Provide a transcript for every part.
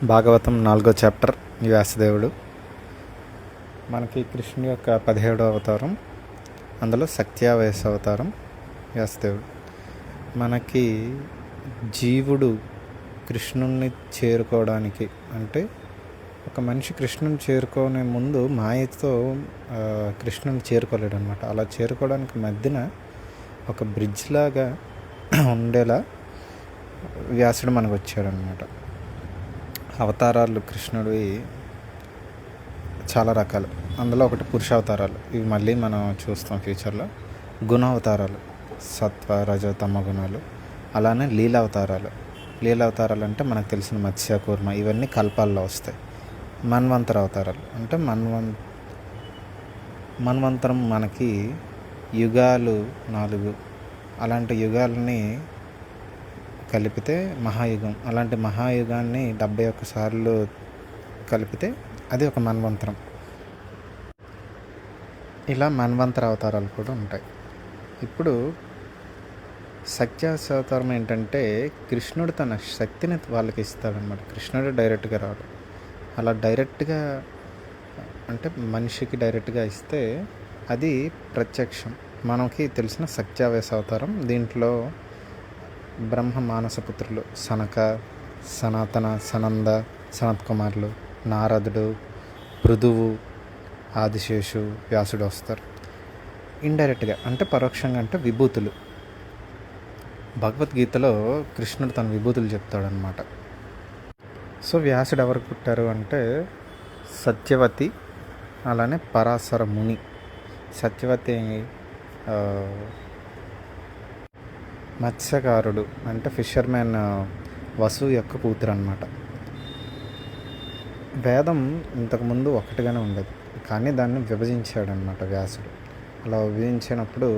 భాగవతం 4వ చాప్టర్ వ్యాసదేవుడు. మనకి కృష్ణుని యొక్క 17వ అవతారం, అందులో సత్యావేశ అవతారం వ్యాసదేవుడు. మనకి జీవుడు కృష్ణుణ్ణి చేరుకోవడానికి, అంటే ఒక మనిషి కృష్ణుని చేరుకునే ముందు మాయతో కృష్ణుని చేరుకోలేడు అనమాట. అలా చేరుకోవడానికి మధ్యన ఒక బ్రిడ్జ్ లాగా ఉండేలా వ్యాసుడు మనకు వచ్చాడనమాట. అవతారాలు కృష్ణుడివి చాలా రకాలు. అందులో ఒకటి పురుషావతారాలు. ఇవి మళ్ళీ మనం చూస్తాం ఫ్యూచర్లో. గుణావతారాలు, సత్వ రజ తమ గుణాలు. అలానే లీలావతారాలు. లీలావతారాలు అంటే మనకు తెలిసిన మత్స్య కూర్మ, ఇవన్నీ కల్పాల్లో వస్తాయి. మన్వంతర అవతారాలు అంటే మన్వంతరం మనకి యుగాలు 4. అలాంటి యుగాలని కలిపితే మహాయుగం. అలాంటి మహాయుగాన్ని 71 సార్లు కలిపితే అది ఒక మన్వంతరం. ఇలా మన్వంతర అవతారాలు కూడా ఉంటాయి. ఇప్పుడు సత్యావేశ అవతారం ఏంటంటే కృష్ణుడు తన శక్తిని వాళ్ళకి ఇస్తాడనమాట. కృష్ణుడు డైరెక్ట్గా రాడు. అలా డైరెక్ట్గా అంటే మనిషికి డైరెక్ట్గా ఇస్తే అది ప్రత్యక్షం. మనకి తెలిసిన సత్యావేశ అవతారం. దీంట్లో బ్రహ్మ మానసపుత్రులు సనక, సనాతన, సనంద, సనత్ కుమారులు, నారదుడు, పృథువు, ఆదిశేషు, వ్యాసుడు వస్తారు. ఇండైరెక్ట్గా అంటే పరోక్షంగా అంటే విభూతులు. భగవద్గీతలో కృష్ణుడు తన విభూతులు చెప్తాడనమాట. సో వ్యాసుడు ఎవరు పుట్టారు అంటే సత్యవతి, అలానే పరాశర ముని. సత్యవతి మత్స్యకారుడు అంటే ఫిషర్మ్యాన్ వసు యొక్క కూతురు అనమాట. వేదం ఇంతకుముందు ఒకటిగానే ఉండేది, కానీ దాన్ని విభజించాడనమాట వ్యాసుడు. అలా విభజించినప్పుడు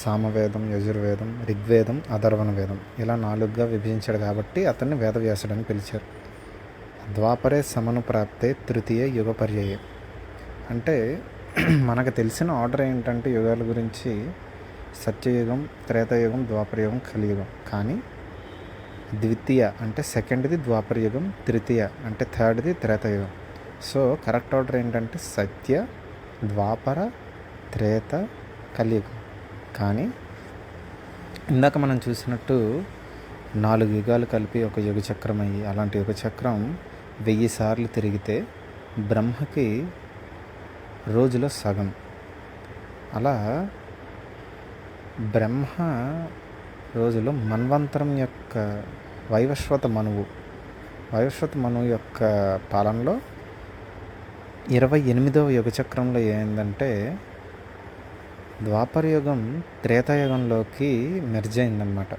సామవేదం, యజుర్వేదం, ఋగ్వేదం, అథర్వణ వేదం ఇలా 4గా విభజించాడు. కాబట్టి అతన్ని వేదవ్యాసుడు అని పిలిచారు. ద్వాపరే సమను ప్రాప్తే తృతీయ యుగ పర్యయం. అంటే మనకు తెలిసిన ఆర్డర్ ఏంటంటే యుగాల గురించి సత్యయుగం, త్రేతాయుగం, ద్వాపరయుగం, కలియుగం. కానీ ద్వితీయ అంటే సెకండ్ది ద్వాపరయుగం, తృతీయ అంటే థర్డ్ది త్రేతాయుగం. సో కరెక్ట్ ఆర్డర్ ఏంటంటే సత్య, ద్వాపర, త్రేత, కలియుగం. కానీ ఇందాక మనం చూసినట్టు 4 యుగాలు కలిపి ఒక యుగ చక్రం అయ్యి, అలాంటి యుగ చక్రం 1000 సార్లు తిరిగితే బ్రహ్మకి రోజులో సగం. అలా బ్రహ్మ రోజులో మన్వంతరం యొక్క వైవస్వత మనువు యొక్క పాలనలో 28వ యుగ చక్రంలో ఏంటంటే ద్వాపరయుగం త్రేతాయుగంలోకి మెర్జ్ అయిందనమాట.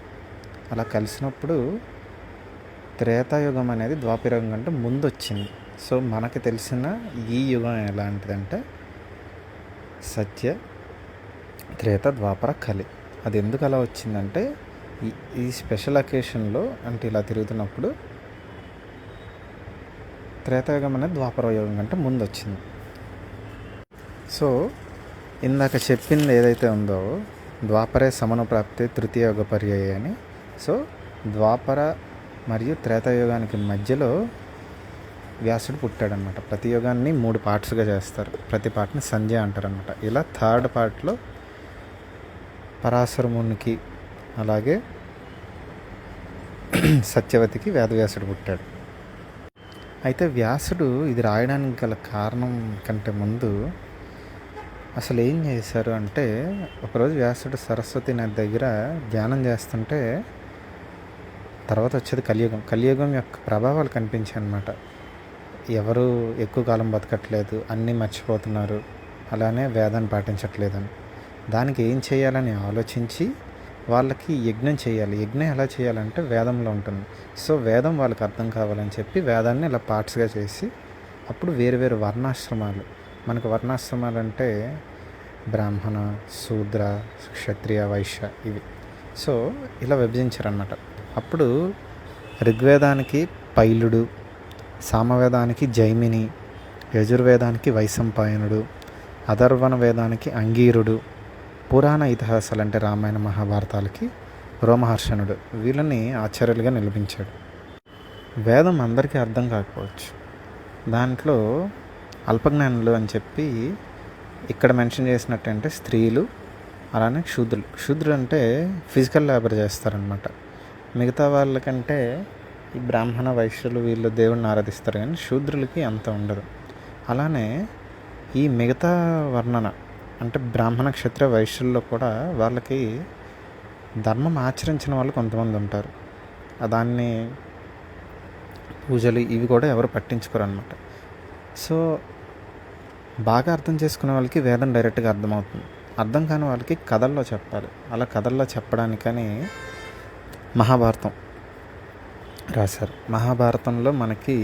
అలా కలిసినప్పుడు త్రేతాయుగం అనేది ద్వాపరయుగం కంటే ముందు వచ్చింది. సో మనకి తెలిసిన ఈ యుగం ఎలాంటిదంటే సత్య, త్రేత, ద్వాపర, కలి. అది ఎందుకు అలా వచ్చిందంటే ఈ స్పెషల్ అకేషన్లో అంటే ఇలా తిరుగుతున్నప్పుడు త్రేతాయుగం అనేది ద్వాపర యుగం కంటే ముందు వచ్చింది. సో ఇందాక చెప్పింది ఏదైతే ఉందో ద్వాపరే సమను ప్రాప్తే తృతీయ యుగ పర్యాయ అని. సో ద్వాపర మరియు త్రేతాయుగానికి మధ్యలో వ్యాసుడు పుట్టాడనమాట. ప్రతి యుగాన్ని 3 పార్ట్స్గా చేస్తారు. ప్రతి పార్ట్ని సంధ్య అంటారనమాట. ఇలా థర్డ్ పార్ట్లో పరాశరమునికి అలాగే సత్యవతికి వేదవ్యాసుడు పుట్టాడు. అయితే వ్యాసుడు ఇది రాయడానికి గల కారణం కంటే ముందు అసలు ఏం చేశారు అంటే, ఒకరోజు వ్యాసుడు సరస్వతి నది దగ్గర ధ్యానం చేస్తుంటే తర్వాత వచ్చేది కలియుగం. కలియుగం యొక్క ప్రభావాలు కనిపించాయి అన్నమాట. ఎవరు ఎక్కువ కాలం బతకట్లేదు, అన్నీ మర్చిపోతున్నారు, అలానే వేదాన్ని పాటించట్లేదని. దానికి ఏం చేయాలని ఆలోచించి వాళ్ళకి యజ్ఞం చేయాలి. యజ్ఞం ఎలా చేయాలంటే వేదంలో ఉంటుంది. సో వేదం వాళ్ళకి అర్థం కావాలని చెప్పి వేదాన్ని ఇలా పార్ట్స్గా చేసి అప్పుడు వేరు వర్ణాశ్రమాలు. మనకు వర్ణాశ్రమాలు అంటే బ్రాహ్మణ, శూద్ర, క్షత్రియ, వైశ్య ఇవి. సో ఇలా విభజించారన్నమాట. అప్పుడు ఋగ్వేదానికి పైలుడు, సామవేదానికి జైమిని, యజుర్వేదానికి వైశంపాయనుడు, అథర్వణ వేదానికి అంగీరుడు, పురాణ ఇతిహాసాలు అంటే రామాయణ మహాభారతాలకి రోమహర్షణుడు. వీళ్ళని ఆచార్యులుగా నిలిపించాడు. వేదం అందరికీ అర్థం కాకపోవచ్చు. దాంట్లో అల్పజ్ఞానులు అని చెప్పి ఇక్కడ మెన్షన్ చేసినట్టంటే స్త్రీలు, అలానే శూద్రులు. శూద్రులు అంటే ఫిజికల్ లేబర్ చేస్తారనమాట. మిగతా వాళ్ళకంటే ఈ బ్రాహ్మణ వైశ్యులు వీళ్ళు దేవుడిని ఆరాధిస్తారు, కానీ శూద్రులకి అంత ఉండదు. అలానే ఈ మిగతా వర్ణన అంటే బ్రాహ్మణ క్షత్రియ వైశ్యుల్లో కూడా వాళ్ళకి ధర్మం ఆచరించిన వాళ్ళు కొంతమంది ఉంటారు. దాన్ని పూజలు ఇవి కూడా ఎవరు పట్టించుకోరు అనమాట. సో బాగా అర్థం చేసుకునే వాళ్ళకి వేదం డైరెక్ట్గా అర్థమవుతుంది. అర్థం కాని వాళ్ళకి కథల్లో చెప్పాలి. అలా కథల్లో చెప్పడానికని మహాభారతం రాశారు. మహాభారతంలో మనకి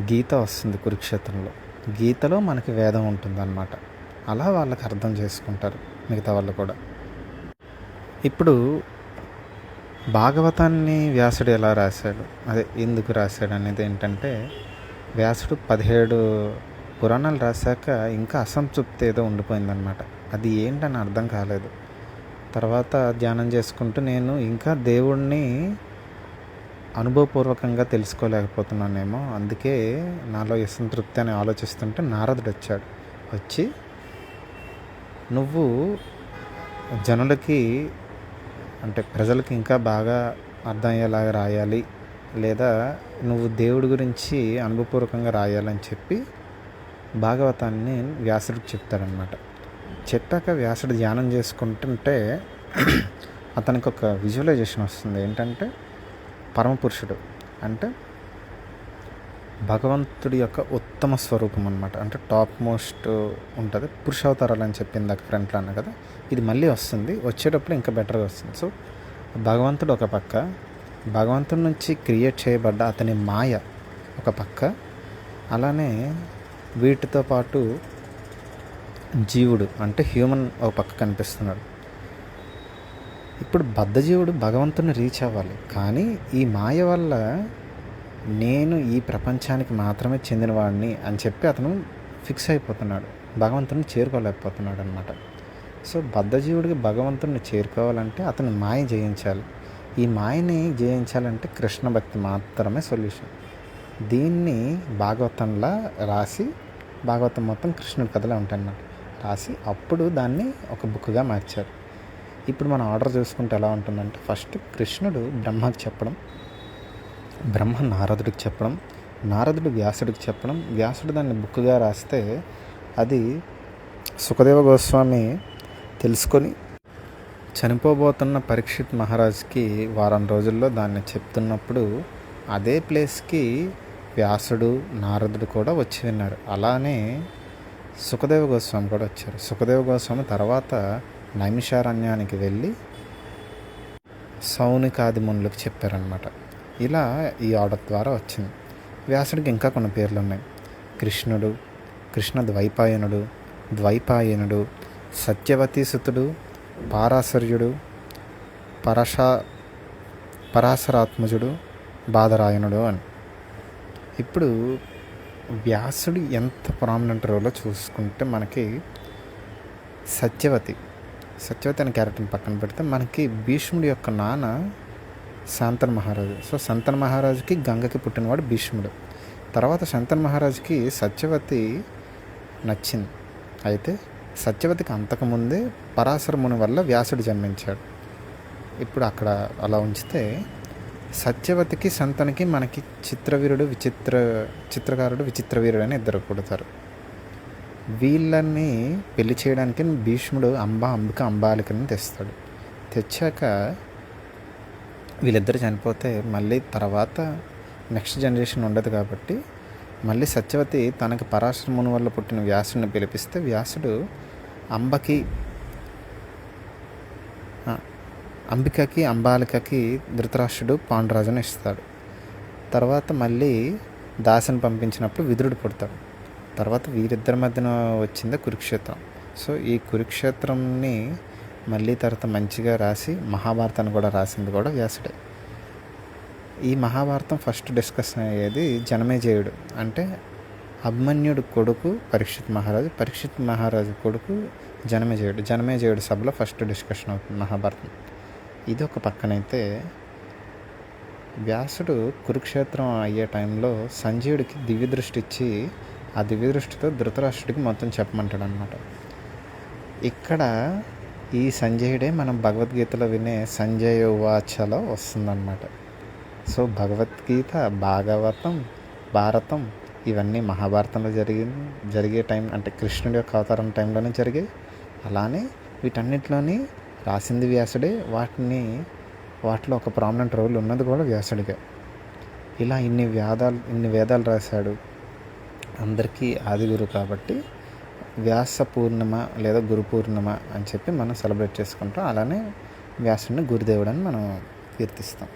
గీత వస్తుంది, కురుక్షేత్రంలో గీతలో మనకి వేదం ఉంటుందన్నమాట. అలా వాళ్ళకి అర్థం చేసుకుంటారు మిగతా వాళ్ళు కూడా. ఇప్పుడు భాగవతాన్ని వ్యాసుడు ఎలా రాశాడు, అదే ఎందుకు రాశాడు అనేది ఏంటంటే, వ్యాసుడు 17 పురాణాలు రాశాక ఇంకా అసంతృప్తి ఏదో ఉండిపోయిందనమాట. అది ఏంటని అర్థం కాలేదు. తర్వాత ధ్యానం చేసుకుంటూ నేను ఇంకా దేవుణ్ణి అనుభవపూర్వకంగా తెలుసుకోలేకపోతున్నానేమో, అందుకే నాలో అసంతృప్తి అని ఆలోచిస్తుంటే నారదుడు వచ్చాడు. వచ్చి నువ్వు జనులకి అంటే ప్రజలకి ఇంకా బాగా అర్థమయ్యేలాగా రాయాలి, లేదా నువ్వు దేవుడి గురించి అనుభవపూర్వకంగా రాయాలని చెప్పి భాగవతాన్ని వ్యాసుడికి చెప్తాడనమాట. చెప్పాక వ్యాసుడు ధ్యానం చేసుకుంటుంటే అతనికి ఒక విజువలైజేషన్ వస్తుంది. ఏంటంటే పరమపురుషుడు అంటే భగవంతుడి యొక్క ఉత్తమ స్వరూపం అనమాట. అంటే టాప్ మోస్ట్ ఉంటుంది. పురుషావతారాలు అని చెప్పి ఇందాక ఫ్రంట్లో అన్నా కదా, ఇది మళ్ళీ వస్తుంది, వచ్చేటప్పుడు ఇంకా బెటర్గా వస్తుంది. సో భగవంతుడు ఒక పక్క, భగవంతుడి నుంచి క్రియేట్ చేయబడ్డ అతని మాయ ఒక పక్క, అలానే వీటితో పాటు జీవుడు అంటే హ్యూమన్ ఒక పక్క కనిపిస్తున్నాడు. ఇప్పుడు బద్ధజీవుడు భగవంతుని రీచ్ అవ్వాలి, కానీ ఈ మాయ వల్ల నేను ఈ ప్రపంచానికి మాత్రమే చెందినవాడిని అని చెప్పి అతను ఫిక్స్ అయిపోతున్నాడు, భగవంతుని చేరుకోలేకపోతున్నాడు అనమాట. సో బద్ధజీవుడికి భగవంతుని చేరుకోవాలంటే అతను మాయ జయించాలి. ఈ మాయని జయించాలంటే కృష్ణ భక్తి మాత్రమే సొల్యూషన్. దీన్ని భాగవతంలా రాసి, భాగవతం మొత్తం కృష్ణుడి కథలో ఉంటాయన్నమాట, రాసి అప్పుడు దాన్ని ఒక బుక్గా మార్చారు. ఇప్పుడు మనం ఆర్డర్ చూసుకుంటే ఎలా ఉంటుందంటే, ఫస్ట్ కృష్ణుడు బ్రహ్మకి చెప్పడం, బ్రహ్మ నారదుడికి చెప్పడం, నారదుడు వ్యాసుడికి చెప్పడం, వ్యాసుడు దాన్ని బుక్గా రాస్తే అది సుఖదేవ గోస్వామి తెలుసుకొని చనిపోబోతున్న పరీక్షిత్ మహారాజ్కి వారం రోజుల్లో దాన్ని చెప్తున్నప్పుడు అదే ప్లేస్కి వ్యాసుడు నారదుడు కూడా వచ్చి విన్నారు. అలానే సుఖదేవ గోస్వామి కూడా వచ్చారు. సుఖదేవ గోస్వామి తర్వాత నైమిషారణ్యానికి వెళ్ళి సౌనికాది మునులకు చెప్పారనమాట. ఇలా ఈ ఆర్డర్ ద్వారా వచ్చింది. వ్యాసుడికి ఇంకా కొన్ని పేర్లు ఉన్నాయి. కృష్ణుడు, కృష్ణ ద్వైపాయనుడు, ద్వైపాయనుడు, సత్యవతీసుతుడు, పారాశర్యుడు, పరాశరాత్మజుడు, బాదరాయణుడు అని. ఇప్పుడు వ్యాసుడు ఎంత ప్రామినెంట్ రోలో చూసుకుంటే మనకి సత్యవతి అనే క్యారెక్టర్ని పక్కన పెడితే మనకి భీష్ముడి యొక్క నాన్న శాంతన్ మహారాజు. సో శాంతన్ మహారాజుకి గంగకి పుట్టినవాడు భీష్ముడు. తర్వాత శాంతన్ మహారాజుకి సత్యవతి నచ్చింది. అయితే సత్యవతికి అంతకుముందే పరాశర ముని వల్ల వ్యాసుడు జన్మించాడు. ఇప్పుడు అక్కడ అలా ఉంచితే సత్యవతికి శాంతనికి మనకి చిత్రకారుడు విచిత్రవీరుడు అని ఇద్దరు పుడతారు. వీళ్ళని పెళ్లి చేయడానికి భీష్ముడు అంబాలికని తెస్తాడు. తెచ్చాక వీళ్ళిద్దరు చనిపోతే మళ్ళీ తర్వాత నెక్స్ట్ జనరేషన్ ఉండదు కాబట్టి మళ్ళీ సత్యవతి తనకి పరాశర ముని వల్ల పుట్టిన వ్యాసుడిని పిలిపిస్తే వ్యాసుడు అంబికకి అంబాలికకి ధృతరాష్ట్రుడు పాండురాజుని ఇస్తాడు. తర్వాత మళ్ళీ దాసిని పంపించినప్పుడు విదురుడు పుడతాడు. తర్వాత వీరిద్దరి మధ్యన వచ్చిందే కురుక్షేత్రం. సో ఈ కురుక్షేత్రంని మళ్ళీ తర్వాత మంచిగా రాసి మహాభారతాన్ని కూడా రాసింది కూడా వ్యాసుడే. ఈ మహాభారతం ఫస్ట్ డిస్కషన్ అయ్యేది జనమేజయుడు అంటే అభిమన్యుడు కొడుకు పరీక్షిత్ మహారాజు కొడుకు జనమేజయుడు సభలో ఫస్ట్ డిస్కషన్ అవుతుంది మహాభారతం. ఇది ఒక పక్కనైతే, వ్యాసుడు కురుక్షేత్రం అయ్యే టైంలో సంజయుడికి దివ్య దృష్టి ఇచ్చి ఆ దివ్య దృష్టితో ధృతరాష్ట్రుడికి మొత్తం చెప్పమంటాడు అనమాట. ఇక్కడ ఈ సంజయుడే మనం భగవద్గీతలో వినే సంజయ ఉవాచలో వస్తుందన్నమాట. సో భగవద్గీత, భాగవతం, భారతం ఇవన్నీ మహాభారతంలో జరిగే టైం అంటే కృష్ణుడి యొక్క అవతారం టైంలోనే జరిగాయి. అలానే వీటన్నిటిలోని రాసింది వ్యాసుడే, వాటిలో ఒక ప్రామినెంట్ రోల్ ఉన్నది కూడా వ్యాసుడిగా. ఇలా ఇన్ని వేదాలు రాశాడు, అందరికీ ఆది గురువు కాబట్టి వ్యాస పూర్ణిమ లేదా గురు పూర్ణిమ అని చెప్పి మనం సెలబ్రేట్ చేసుకుంటాం. అలానే వ్యాసుడిని గురుదేవుడు అని మనం కీర్తిస్తాం.